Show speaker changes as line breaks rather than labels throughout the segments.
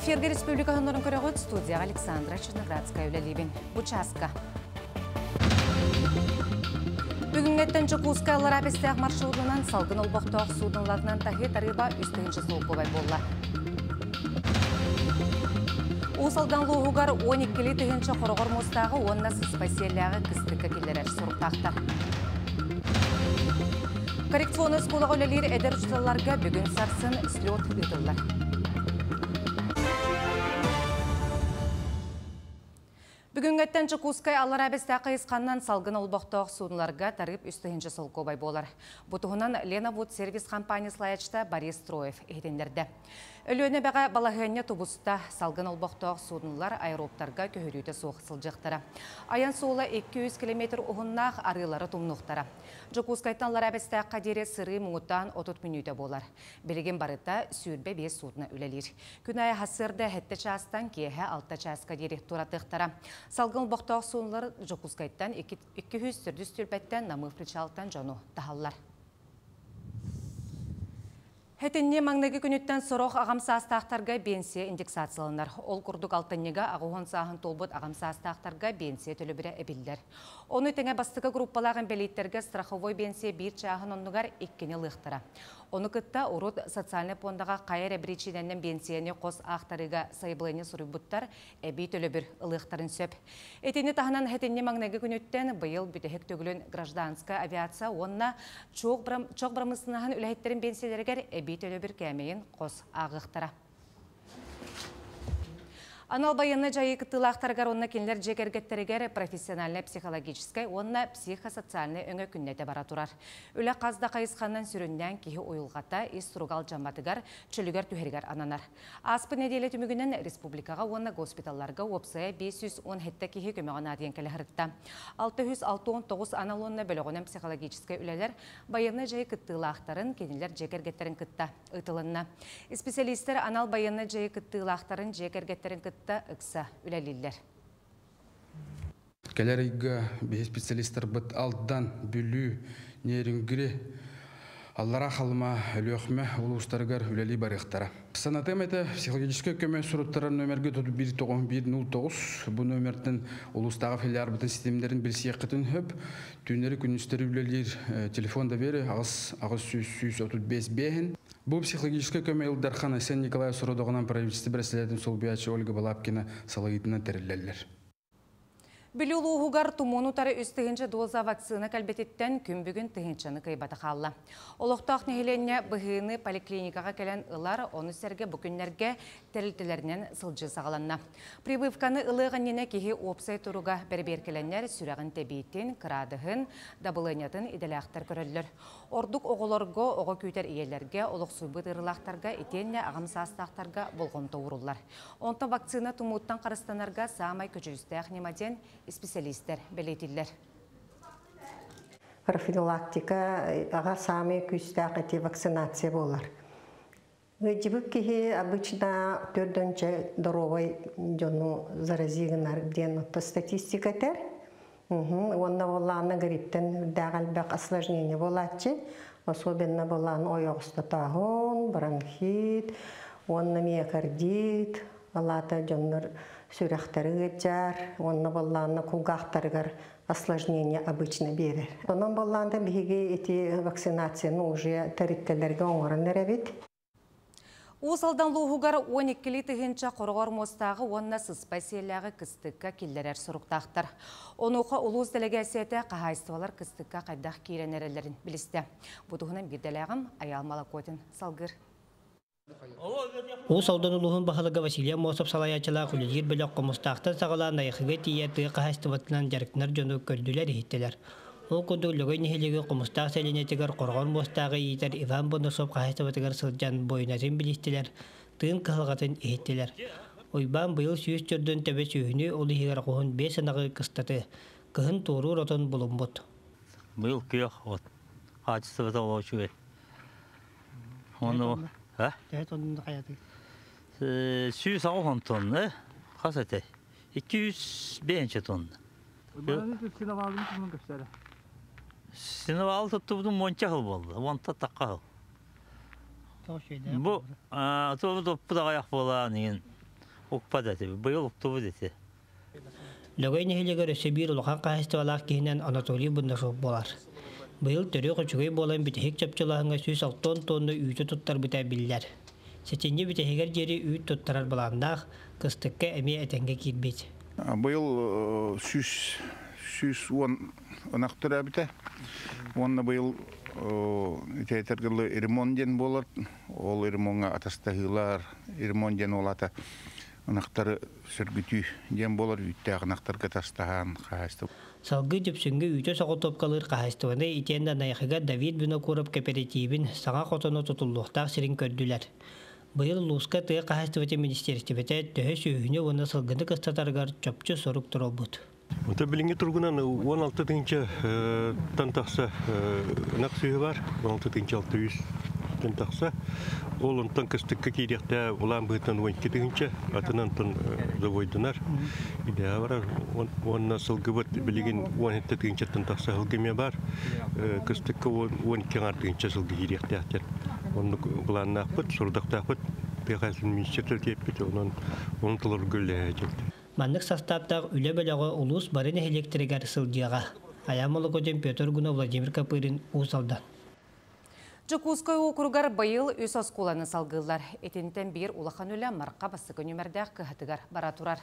Эфирге республика хонорын көрөгөт студия Александра Черноградская үлелибин. Участка. Бүгінгеттен Жокускай Ларабестяг маршрутынан салгын олбоқтоқ судынларынан тахи тарыба үстігінші солқобай болла. Усалдан луғугар 12-лі тігінші қорғыр мұстағы онна спасиялағы кістікі келерер сұрықтақтар. Коррекционы сколағы өлелер әдер жұталарға бүгін сарсын слет үділер. Бүгінгеттен Жокускай Ларабестяг қайысқаннан салгын олбоқтоқ судынларға тарып үстігінші солқобай болар. Бұтығынан Лена Вуд сервис компаниясы лаячта Борис Троев ехетендерді. Өлөне бәға балағыне тубуста салгын олбоқтоқ судынлар аэроптарға көхірүйті соқсыл жақтара. Аян сола 200 км ұғыннақ арылары тұмнуқтара. Жокускайтан Ларабестяг қадері сыры мұңыттан 30 минуты болар. Береген барыта сүйірбе 5 судына үлелер. Күн ая хасырды хетті частан кейхе 6 частқа дері тұратықтара. Салгын олбоқтоқ судынлар Жокускайттан 200 түрбәттен намыв причалықтан жону тахаллар. Хетенне маңнегі күніттен сұрық ағамсастақтарға бенсия индексацияланар. Ол күрдік алтыннеға ағуын сағын толбыт ағамсастақтарға бенсия төлі бірі әбілдер. Оны тәңе бастығы группалағын бәлейттерге страховой бенсия бір чағын онығар еккені лықтыра. Оны күтті ұрыд социальный пондаға қайыр әбіречеденнен бенсияне қос ақтарыға сайбылыны сұрыбыттар әбей төлі бір лықтарын сөп. Етені тағынан хетенне маңнегі күніттен бұйыл бүтәхек төгілін гражданска авиация онына чоқ брамысынағын үләйеттерін бенсиялергер әбей төлі бір кәмейін қос ағықтыра. Анал байыны жайы кыттылақтарғар онына кенлер жекергеттерігер профессиональный психологическай, онына психосоциальный өңі күннеті бара тұрар. Үлі қазда қайысқаннан сүрінден кейі ойылғата ес-тұрғал жаматығар, чөлігер түхергер ананар. Аспы неделі түмігінен республикаға онына госпиталларға опсая 510 хетті кейі көмеғын адиен кәлі ғырытта. 669 анал онына бөліғынан психологическай үлелер байыны жайы кыттылақтарын кенлер жекергеттерін кытта ұтылынна. Специалистер анал байыны жайы кыттылақтарын жекергеттерін кытта ықса үләлілер.
Кәлерігі бей специалистер бұд алдан бүлі нерінгірі аллара қалыма өліқме ұлыстарығар үләлі барықтара. Санатым әті психологический көмек сұруттарын нөмерге 19109 бұл нөмердің ұлыстағы филиар бұтын системдерін білсия қытын хөп, түнері күністері үләлер телефонда бері ағыз 135 бейін. Бұл психологический көмек ұлдархан Сен Николай Суродоғынан правительсті бірәселердің Солбиячы Ольга Балапкина салағитына тәрілелер.
Білілу ұғығар тұмонутары үстігінші доза вакцина кәлбететтен күн бүгін тығыншаны қайбаты қалла. Олықтақ нехеленне бұғыны поликлиникаға кәлін ұлар, оны сәрге бүкінлерге тәрілтілерінен сылжы сағаланна. Прививканы ұлығыннені кейі опсай тұруға бәрберкеленер сүрәғін тәбейтін, қырадығын, дабылынятын иделяқтар көрілдір. Ордық оғыларға, оғы көйтер иелерге, олық сұйбыт ұрылақтарға, етенне ағымсастақтарға болғымты ұрылар. Онта вакцина тұмуттан қарыстанарға сағамай көчірістәқ немаден специалисттер белетілер.
Профилактика аға сами күстәқ әте вакцинация болар. Өйдібік кейі обычно төрдінші доровай жону заразигінар ден статистика тәр. Онна боланы гриптен дәғалбәк осложнение болатчы. Особенно боланы ойоғысты тағын, бронхит, онна миокардит, алата жонлар сүрәқтары ғыджар, онна боланы кулғақтарығар осложнение обычно берер. Онан боланы бігі эти вакцинацияны уже тәріттелерге оңырын әрәбет.
Усалдан луғығар 12-лі тігінші қорғар мостағы онна спасиялағы кістікка келдерер сұрықтақтар. Онуға ұлыз делегацияты қағайыстывалар кістікка қайдақ кейрен әрелерін білісті. Бұдығынан бірделәғім Аялмала Котин салғыр.
Ол саудан ұлығын бағылығы Василия Мосып салаячылақ үлелер бөлік қомыстақтан сағалан айқығы тиеті қағайыстыватынан жарықтынар жону көрділер ехеттелер. Ол күнді үлігай нехелігі қомыстақ сәленетігер қорған мостағы етер Иван Бонусов қағайыстыватығыр сылжан бойнатын білістелер, тыын қылғатын ехеттелер. Ойбан бұйыл сүйіс жүрдің төбе сүйіні олы егер қоғын 5 анағы қыстаты, кығын тору ротын бұлым бұд.
Бұйыл күйек от, қағайыстываты олау шүйет. Оны Сүйіс ауған тонны, қасаты, 205 тонны. Синавал тұттыбыдың монча қыл болды, онта таққа қыл. Бұл тұппыда қаяқ бола, Укпада те, быйыл уктубу дете.
Лөгөй нехилегер өсө бир улахан кахыстыбалаах киһинен Анатолий Бундашов болар. Быйыл төрө көчүгөй болан бүтехик чапчылаһыңа 106 тонна үйті туттар бүtä биллер. Сетенде бүтехигер жери үйт туттарар балаандаах кыстыкка эми этенге кирбит.
Быйыл 110 онактыра бите. Онна быйыл тетергелы ремонт ден болар. Ол ремонтга атастагылар, ремонт ден олата. Онактары сөргүтү ден болар, үттәг онактарга тастахан кайсты.
Салгы дөпсүнгө үйтө соготоп калыр кахастыбаны итенда найхыга Давид Винокуров кооперативин саңа хотоно тутуллуктаах сирин көрдүлөр. Быйыл Луска тыа кахастыбаты министерствете төһө сүүһүнө уна сылгыны кыстатаргар чопчу сорук турулбут.
Онта билинге тургунан 16-тынча тантақса нақсүйі бар, 16-600 тантақса. Ол онтан кыстыққа кейдекті олан бұйтан 12-тынча атынан тын завойдынар. Идея бар, онна сылғы бұт білеген 17-тынча тантақса ғылгеме бар, кыстыққа 12-тынча сылғы кейдекті ақтер. Оны бұланын ақпыт, сұрдақта ақпыт, пеғасын министрлер теппет, онын тұлыр гүлі әжекті.
Маннык составтаг үле бөлөгө улус барын электригер сылдыяга. Аямолокоден Петр Гуна Владимир Капырин усалдан.
Жукускай округар байыл үс осколаны салгылар. Этинтен бир улахан үлі марқа басығы нөмірдәқ кіхатыгар бара турар.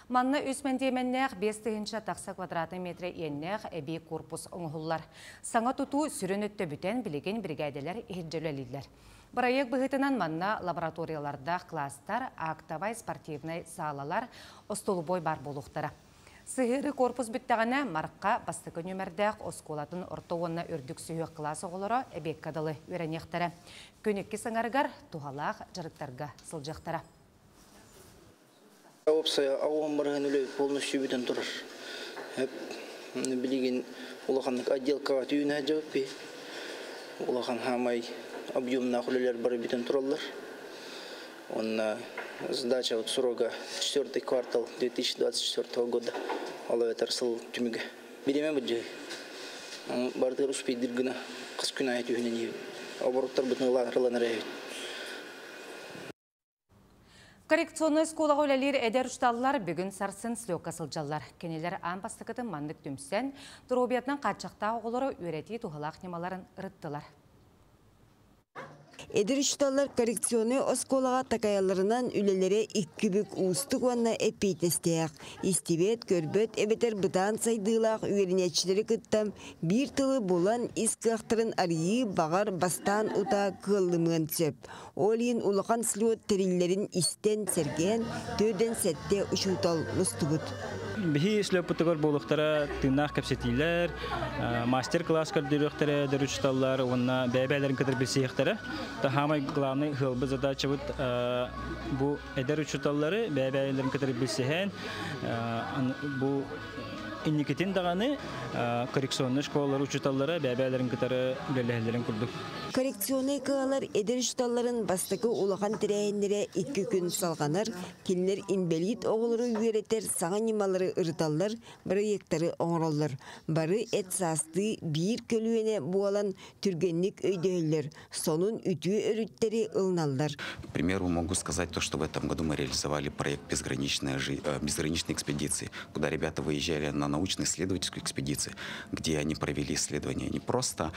Манны үс мәндеменнәқ 5-тігінші тақса квадраты метре еннәқ әбей корпус оңғылар. Саңа тұту сүрін өтті бүтен білеген бригадилер ехджөлелілер. Барайық бұғытынан манна лабораторияларда кластар, актавай спортивный салалар, остолубой бар болуқтары. Сығыры корпус бүттіғана марқа бастықы нөмірдәқ осколатын ортауынна үрдік сүйек класс оғылары әбек кадалы өрәнектері. Көнекке сыңарғар туғалақ жарықтарға сылжақтары.
Опсая ауын барған үлі полностью бүтін тұрыр. Білеген олақанлық отделкаға түйіне жауып бе. Олақан хамай объемна хулилер бары бүтін тұралар. Он сдача от срока 4-й квартал 2024 года. Аллах тарсал тюмига. Береме буджай. Бардыр успей диргина қыс күн айт үйінен ебі. Обороттар бүтін лағырланар әйбет.
Коррекционный сколаға өлелер әдер ұшталылар бүгін сарсын слёка сылжалар. Кенелер аң бастықытын мандық түмсен, тұробиятның қатшақта оғылары өрети туғалақ немаларын ұрыттылар.
Эдиршталар коррекционный осколага такаяларынан үлелере иккибик устук ванна эпейтестеяк. Истибет, көрбөт, эбетер бытан сайдылақ үйерінетчілері кыттам бир тылы болан искақтырын арии бағар бастан ута кыллымын сөп. Олин улақан слет териллерин истен серген, төден сәтте ұшутал мұстығыт.
Бихи слепотогор болуқтара тынақ кәпсетилер, мастер-класс көрдіріқтері, дөрүчталлар, онна бәйбәлерін кітір білсейқтері. Тахамай главный хылбы задача bu эдер учуталлары бәйбәлерін кітір білсейхен, bu инникетин дағаны коррекционный школалар учуталлары бәйбәлерін кітірі үлеләлерін күрдік.
Коррекционный кылалар эдершталларын бастықы улахан тирәйінлері 2 күн салғанар, келінер инвалид оғылары үйеретер саңа немалары ұрыталар, проекттары оңыралар. Бары әт састы бір көлуіне буалан түргенлік өйдөйлер, сонун үтүү өріттері ылналар.
К примеру, могу сказать то, что в этом году мы реализовали проект безграничной экспедиции, куда ребята выезжали на научно-исследовательскую экспедицию, где они провели исследования не просто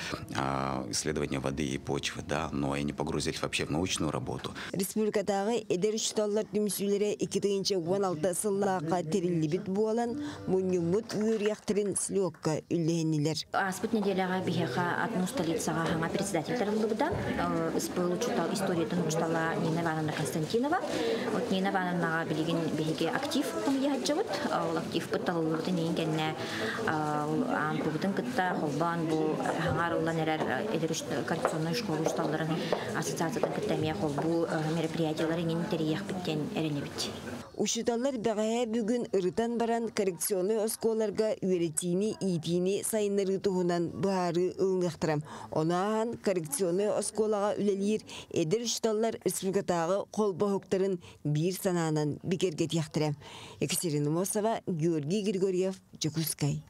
исследования воды и почвы, да, но и они погрузились вообще в научную работу.
Республикадагы эдершталлар түмсүлері 2016 сыллаға терилибит буалан мунюмут үйрияқтырын слёкка үлләнилер.
Аспыт неделяға бихеха одну столицаға ханга председатель лыбыда. Испыл учитал историядан учитала Нина Ивановна Константинова. Вот Нина Ивановна билеген бихеге актив помияджавыт. Ол актив пытталылыбыты нейгенне ампубытын кытта холбан бу хангар улан эрер коррекционный школу учиталларын ассоциациядан кыттамия холбу мероприятиялары нен терияқ биттен эренебит.
Ушуталар бәғая бүгін ырытан баран коррекционный осколарға үйретini, итini сайынлары тұғынан бары ылнықтырам. Онаан коррекционный осколаға үлелер эдер ұшталар республикатағы қолбағықтарын бір сананан бекерге тияқтырам. Екатерина Мосова, Георгий Григорьев, Жакускай.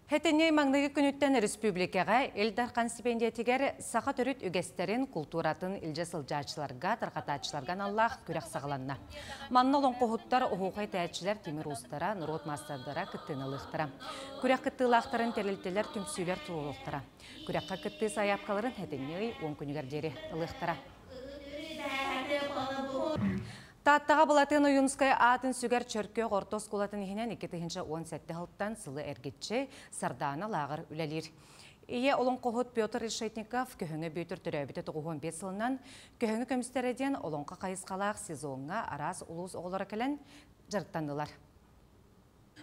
Хетеней маңнығы күніттен республикаға елдарқан стипендиятигер сақа түріт үгестерін культуратын илже сылжачыларға, тарқатачыларған Аллах күрек сағыланна. Манна олың қоғыттар оғуғай тәйчілер темір ұстара, нұрот мастардара күттініліқтара. Күрек күттілақтарын тәрелтелер түмсүйлер тұрулықтара. Күрекқа күтті саяпқаларын хетеней оң күнігердері ылықтара. Таттаға бұлатын Уюнскай атын сүгер чөркө ғортос қолатын ехінен 2017 ғылттан сылы әргетче сардана лағыр үләлер. Ие олың қоғыт Петр Решетников көхіңі бөйтір түрәбіті 95 сылынан көхіңі көмістереден олыңға қайысқалақ сезонға арас ұлыз оғылары кәлін жарықтандылар.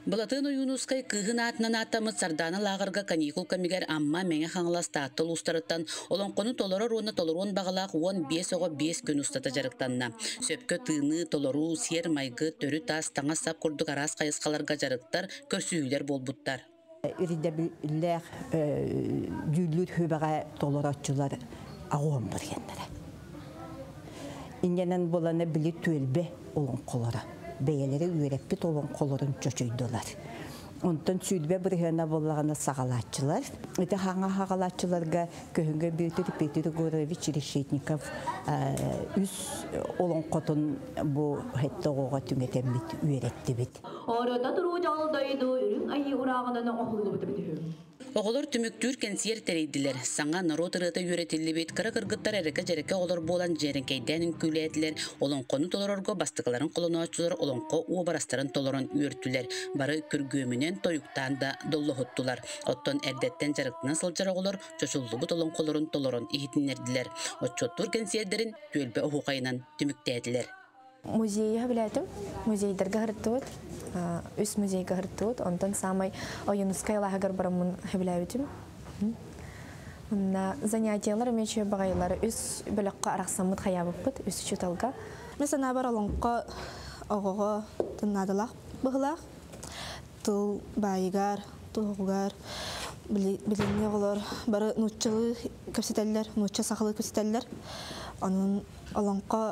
Бұлатын Уюнускай күйін атынан атамыз сардана лағырға каникул камигер амма мәңе қаңыласта аттыл ұстарыттан олонқоны толорор оны толорон бағалақ 15-5 күн ұстата жарықтанна. Сөпкі тыны, толору, сер майғы, төрі тас, таңа сап күрдік арас қайысқаларға жарықтар, көрсүйілер болбуттар.
Үридәбілер дүйілір хөбіға толоратчылар ағуын бір кендері. Ингенен боланы білі төлбе олың қолары. Бәйелері үйереппет олон қолырын чөчөйділер. Онтан сүйдбе біргені болағаны сағалатчылар. Эти хаңа хағалатчыларға көхінгі Петр Горович Решетников үз олон қотын бұл хетті оға түңетен бит, үйерепті бит.
Орада тұру жалдайды, үрін айы ұрағынан оғылы бұты біті.
Оғылыр түміктүр кенсиер тәрейділер. Саңа народ ырыты үйретілі бет кыры-кыргыттар әрікі-жәрікі оғылыр болан жерінкейден күлетілер. Олонқоны толорорго бастықыларын қолыны açылар, олонқо уабарастарын толорын үйіртілер. Бары күргөмінен тойуқтан да долы ғыттылар. Оттон әрдеттен жарықтынан сылжар оғылыр, чөшілді бұт олонқолырын толорын ихітінерділер. Отчоттур кенсиердерін төлбе оғуқайынан түміктәділер.
Музейі білетім, музейдерге ғырттығыд, үс музейге ғырттығыд, онтан самай Уюнскай лағығыр барымын білетім. Занятиялар мече бағайлары үс бөліққа арақсамыд қаябып бұд, үс чүталға. Mesela бар олонққа оғыға тыннадылақ бұғылақ, тұл байығар, тұғығар, білінне олар, бары нұтчылы көпсетелер, нұтчы сақылы көпсетелер, оның олонққа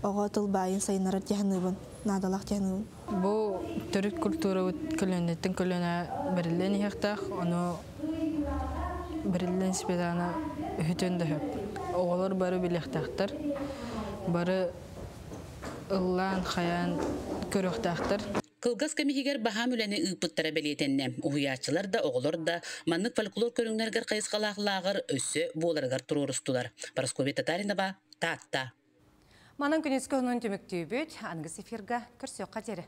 оға тыл байын сайынары тяхныбын, надалақ тяхныбын.
Бұл түрік культура көлінеттің көліне бірілен ехтақ, оны бірілен спеданы үхітенді хөп. Оғылар бары білектақтар, бары ұллан, қаян көріқтақтар.
Кылгас камихигер баһам үләне ыпыттара белетенне. Уһуячылар да, оғылар да, маннык фольклор көрүңнәргәр кайыскалаһлагыр өссө боларгар турурустулар. Парасковия Татаринова, Татта.
Манан күнескі оның түміктей бөт, аңғы сефирға көрсек қадері.